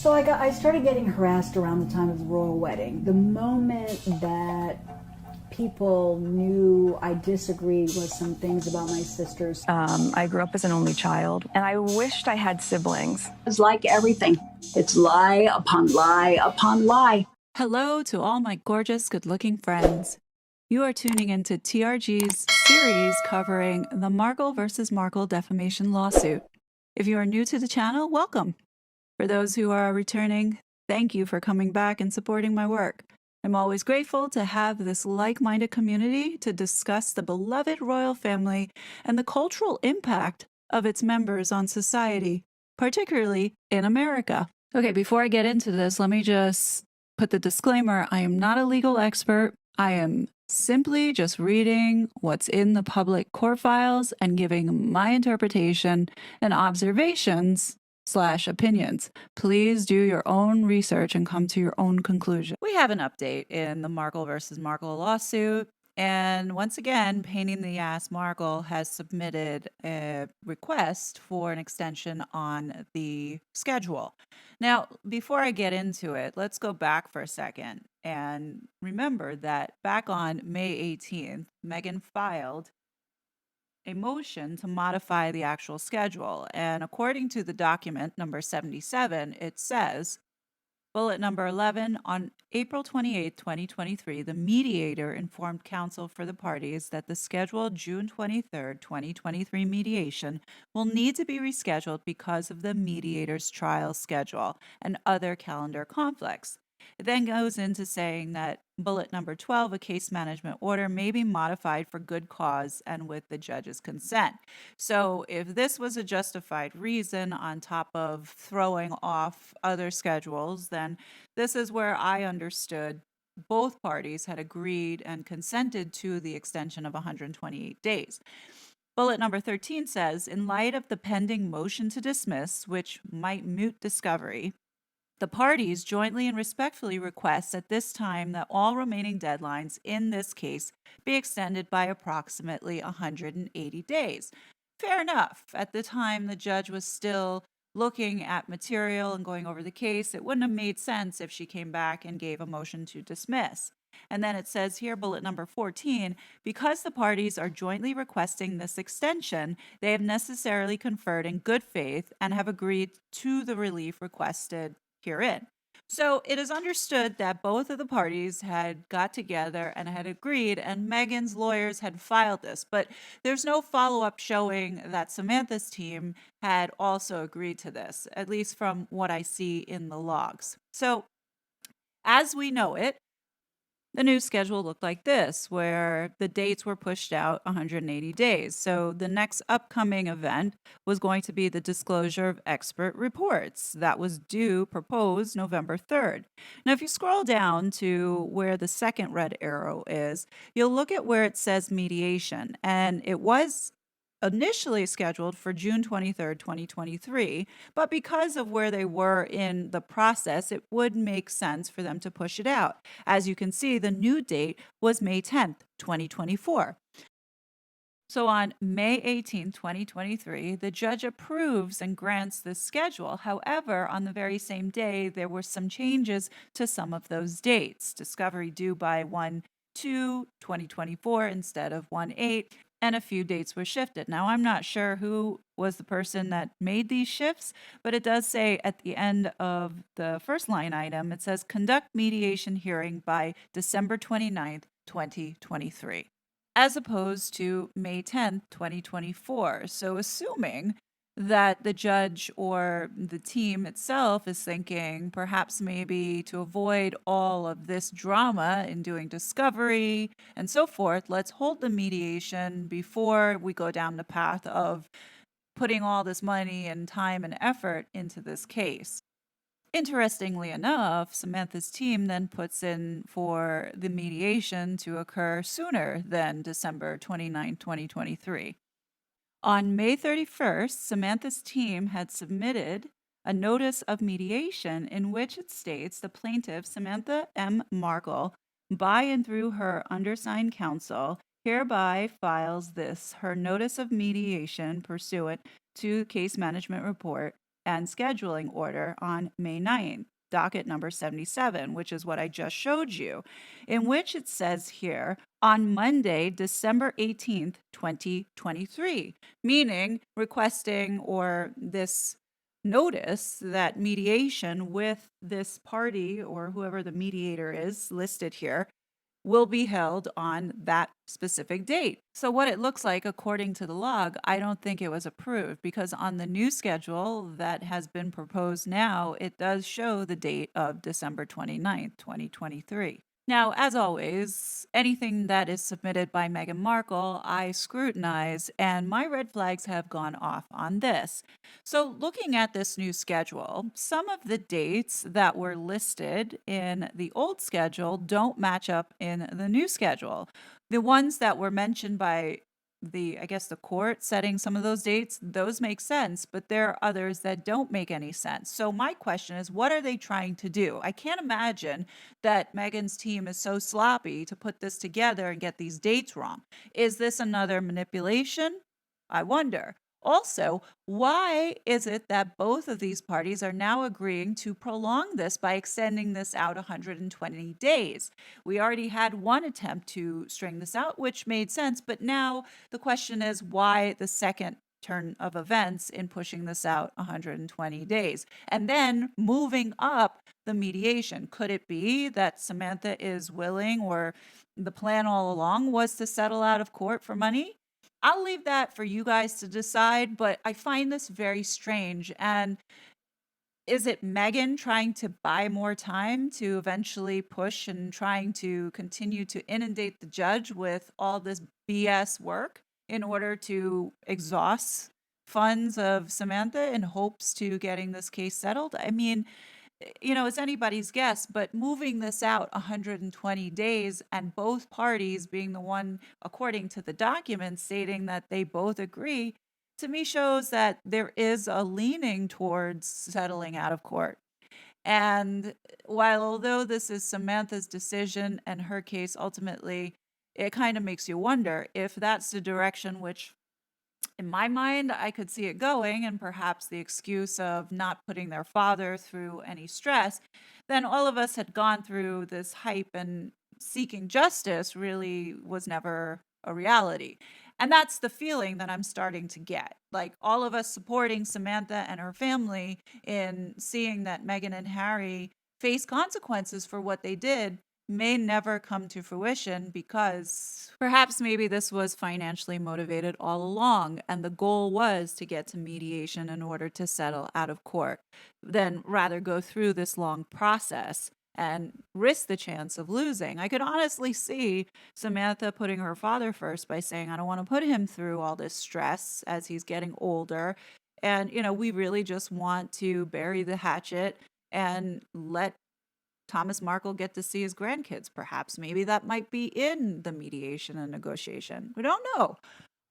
So I started getting harassed around the time of the royal wedding. The moment that people knew I disagreed with some things about my sisters. I grew up as an only child, and I wished I had siblings. It's like everything. It's lie upon lie upon lie. Hello to all my gorgeous, good-looking friends. You are tuning into TRG's series covering the Markle versus Markle defamation lawsuit. If you are new to the channel, welcome. For those who are returning, thank you for coming back and supporting my work. I'm always grateful to have this like-minded community to discuss the beloved royal family and the cultural impact of its members on society, particularly in America. Okay, before I get into this, let me just put the disclaimer. I am not a legal expert. I am simply just reading what's in the public court files and giving my interpretation and observations / opinions. Please do your own research and come to your own conclusion. We have an update in the Markle versus Markle lawsuit. And once again, Pain in the Ass Markle has submitted a request for an extension on the schedule. Now, before I get into it, let's go back for a second and remember that back on May 18th, Meghan filed a motion to modify the actual schedule. And according to the document number 77, it says, bullet number 11, on April 28, 2023, the mediator informed counsel for the parties that the scheduled June 23, 2023 mediation will need to be rescheduled because of the mediator's trial schedule and other calendar conflicts. It then goes into saying that bullet number 12, a case management order may be modified for good cause and with the judge's consent. So if this was a justified reason on top of throwing off other schedules, then this is where I understood both parties had agreed and consented to the extension of 128 days. Bullet number 13 says, in light of the pending motion to dismiss, which might moot discovery, the parties jointly and respectfully request at this time that all remaining deadlines in this case be extended by approximately 180 days. Fair enough. At the time, the judge was still looking at material and going over the case. It wouldn't have made sense if she came back and gave a motion to dismiss. And then it says here, bullet number 14, because the parties are jointly requesting this extension, they have necessarily conferred in good faith and have agreed to the relief requested herein. So it is understood that both of the parties had got together and had agreed, and Meghan's lawyers had filed this, but there's no follow-up showing that Samantha's team had also agreed to this, at least from what I see in the logs. So as we know it, the new schedule looked like this, where the dates were pushed out 180 days. So the next upcoming event was going to be the disclosure of expert reports. That was proposed November 3rd. Now, if you scroll down to where the second red arrow is, you'll look at where it says mediation, and it was initially scheduled for June 23rd, 2023, but because of where they were in the process, it would make sense for them to push it out. As you can see, the new date was May 10th, 2024. So on May 18, 2023, the judge approves and grants this schedule. However, on the very same day, there were some changes to some of those dates. Discovery due by 1/2/2024 instead of 1/8, and a few dates were shifted. Now, I'm not sure who was the person that made these shifts, but it does say at the end of the first line item, it says conduct mediation hearing by December 29th, 2023, as opposed to May 10th, 2024. So assuming that the judge or the team itself is thinking perhaps maybe to avoid all of this drama in doing discovery and so forth, let's hold the mediation before we go down the path of putting all this money and time and effort into this case. Interestingly enough, Samantha's team then puts in for the mediation to occur sooner than December 29, 2023. On May 31st, Samantha's team had submitted a notice of mediation in which it states the plaintiff, Samantha M. Markle, by and through her undersigned counsel, hereby files this, her notice of mediation pursuant to case management report and scheduling order on May 9th, docket number 77, which is what I just showed you, in which it says here on Monday, December 18th, 2023, meaning requesting or this notice that mediation with this party or whoever the mediator is listed here will be held on that specific date. So what it looks like, according to the log, I don't think it was approved because on the new schedule that has been proposed now, it does show the date of December 29th, 2023. Now, as always, anything that is submitted by Meghan Markle, I scrutinize, and my red flags have gone off on this. So, looking at this new schedule, some of the dates that were listed in the old schedule don't match up in the new schedule. The ones that were mentioned by the court setting some of those dates, those make sense, but there are others that don't make any sense. So my question is, what are they trying to do? I can't imagine that Meghan's team is so sloppy to put this together and get these dates wrong. Is this another manipulation? I wonder. Also, why is it that both of these parties are now agreeing to prolong this by extending this out 120 days? We already had one attempt to string this out, which made sense, but now the question is why the second turn of events in pushing this out 120 days and then moving up the mediation? Could it be that Samantha is willing, or the plan all along was to settle out of court for money? I'll leave that for you guys to decide, but I find this very strange. And is it Meghan trying to buy more time to eventually push and trying to continue to inundate the judge with all this BS work in order to exhaust funds of Samantha in hopes to getting this case settled? I mean, it's anybody's guess, but moving this out 120 days and both parties being the one, according to the documents, stating that they both agree, to me shows that there is a leaning towards settling out of court. And although this is Samantha's decision and her case ultimately, it kind of makes you wonder if that's the direction which, in my mind, I could see it going, and perhaps the excuse of not putting their father through any stress, then all of us had gone through this hype and seeking justice really was never a reality. And that's the feeling that I'm starting to get. Like all of us supporting Samantha and her family in seeing that Meghan and Harry face consequences for what they did may never come to fruition because perhaps maybe this was financially motivated all along and the goal was to get to mediation in order to settle out of court, then rather go through this long process and risk the chance of losing. I could honestly see Samantha putting her father first by saying, I don't want to put him through all this stress as he's getting older. And, we really just want to bury the hatchet and let Thomas Markle get to see his grandkids. Perhaps maybe that might be in the mediation and negotiation. We don't know.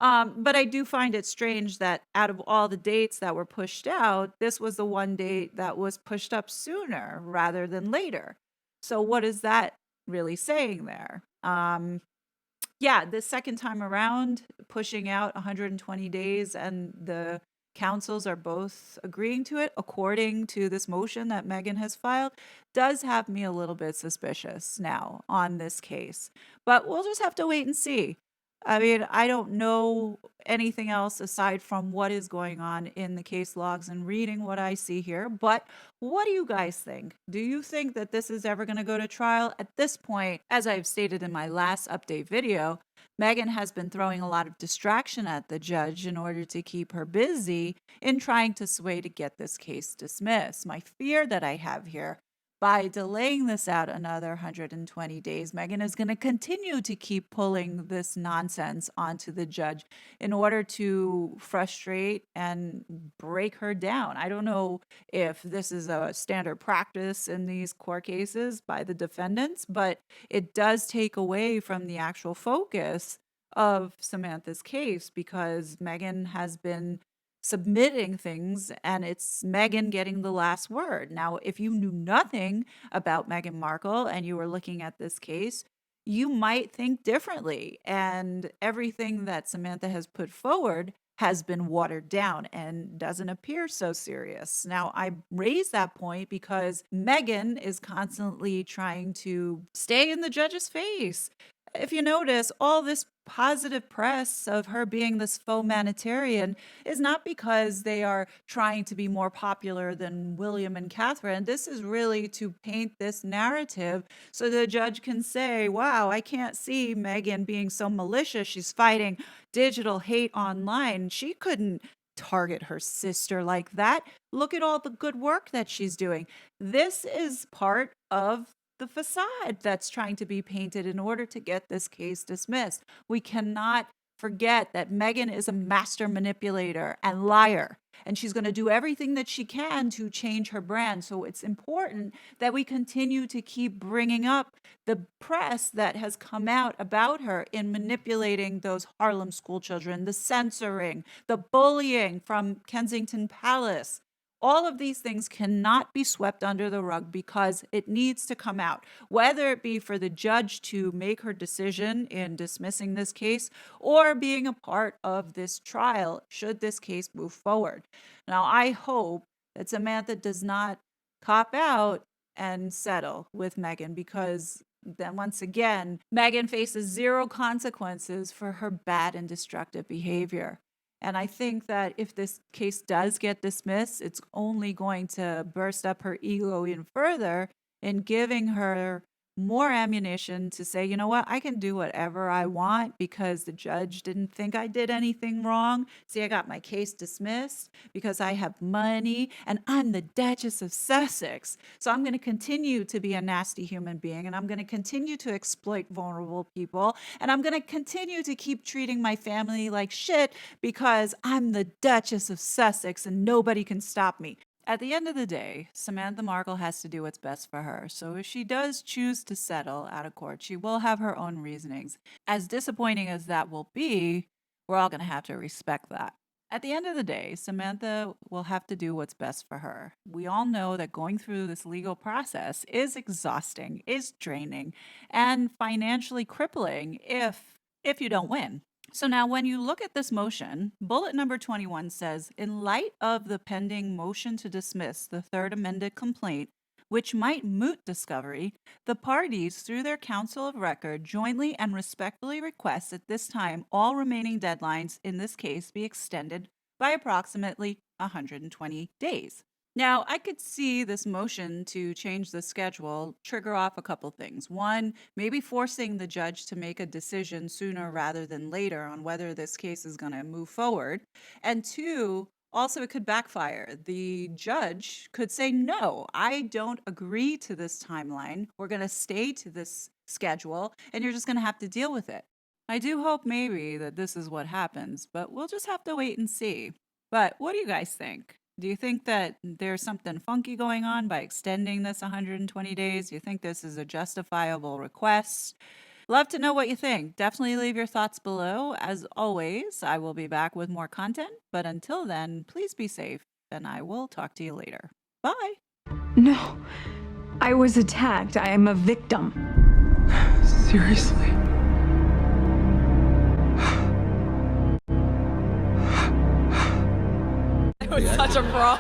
But I do find it strange that out of all the dates that were pushed out, this was the one date that was pushed up sooner rather than later. So what is that really saying there? The second time around, pushing out 120 days and the councils are both agreeing to it, according to this motion that Meghan has filed, does have me a little bit suspicious now on this case. But we'll just have to wait and see. I mean, I don't know anything else aside from what is going on in the case logs and reading what I see here. But what do you guys think? Do you think that this is ever going to go to trial? At this point, as I've stated in my last update video, Meghan has been throwing a lot of distraction at the judge in order to keep her busy in trying to sway to get this case dismissed. My fear that I have here, by delaying this out another 120 days, Meghan is going to continue to keep pulling this nonsense onto the judge in order to frustrate and break her down. I don't know if this is a standard practice in these court cases by the defendants, but it does take away from the actual focus of Samantha's case because Meghan has been submitting things and it's Meghan getting the last word. Now, if you knew nothing about Meghan Markle and you were looking at this case, you might think differently. And everything that Samantha has put forward has been watered down and doesn't appear so serious. Now, I raise that point because Meghan is constantly trying to stay in the judge's face. If you notice, all this positive press of her being this faux humanitarian is not because they are trying to be more popular than William and Catherine. This is really to paint this narrative so the judge can say, wow, I can't see Meghan being so malicious. She's fighting digital hate online. She couldn't target her sister like that. Look at all the good work that she's doing. This is part of the facade that's trying to be painted in order to get this case dismissed. We cannot forget that Meghan is a master manipulator and liar, and she's going to do everything that she can to change her brand. So it's important that we continue to keep bringing up the press that has come out about her in manipulating those Harlem school children, the censoring, the bullying from Kensington Palace. All of these things cannot be swept under the rug because it needs to come out, whether it be for the judge to make her decision in dismissing this case or being a part of this trial should this case move forward. Now, I hope that Samantha does not cop out and settle with Meghan, because then once again, Meghan faces zero consequences for her bad and destructive behavior. And I think that if this case does get dismissed, it's only going to burst up her ego even further in giving her more ammunition to say, you know what, I can do whatever I want because the judge didn't think I did anything wrong. See, I got my case dismissed because I have money and I'm the Duchess of Sussex. So I'm going to continue to be a nasty human being, and I'm going to continue to exploit vulnerable people, and I'm going to continue to keep treating my family like shit because I'm the Duchess of Sussex and nobody can stop me. At the end of the day, Samantha Markle has to do what's best for her. So if she does choose to settle out of court, she will have her own reasonings. As disappointing as that will be, we're all going to have to respect that. At the end of the day, Samantha will have to do what's best for her. We all know that going through this legal process is exhausting, is draining, and financially crippling if you don't win. So now when you look at this motion, bullet number 21 says, in light of the pending motion to dismiss the third amended complaint, which might moot discovery, the parties, through their counsel of record, jointly and respectfully request at this time all remaining deadlines in this case be extended by approximately 120 days. Now, I could see this motion to change the schedule trigger off a couple things. One, maybe forcing the judge to make a decision sooner rather than later on whether this case is going to move forward. And two, also it could backfire. The judge could say, no, I don't agree to this timeline. We're going to stay to this schedule, and you're just going to have to deal with it. I do hope maybe that this is what happens, but we'll just have to wait and see. But what do you guys think? Do you think that there's something funky going on by extending this 120 days? Do you think this is a justifiable request? Love to know what you think. Definitely leave your thoughts below. As always, I will be back with more content. But until then, please be safe, and I will talk to you later. Bye. No, I was attacked. I am a victim. Seriously? It was such a fraud.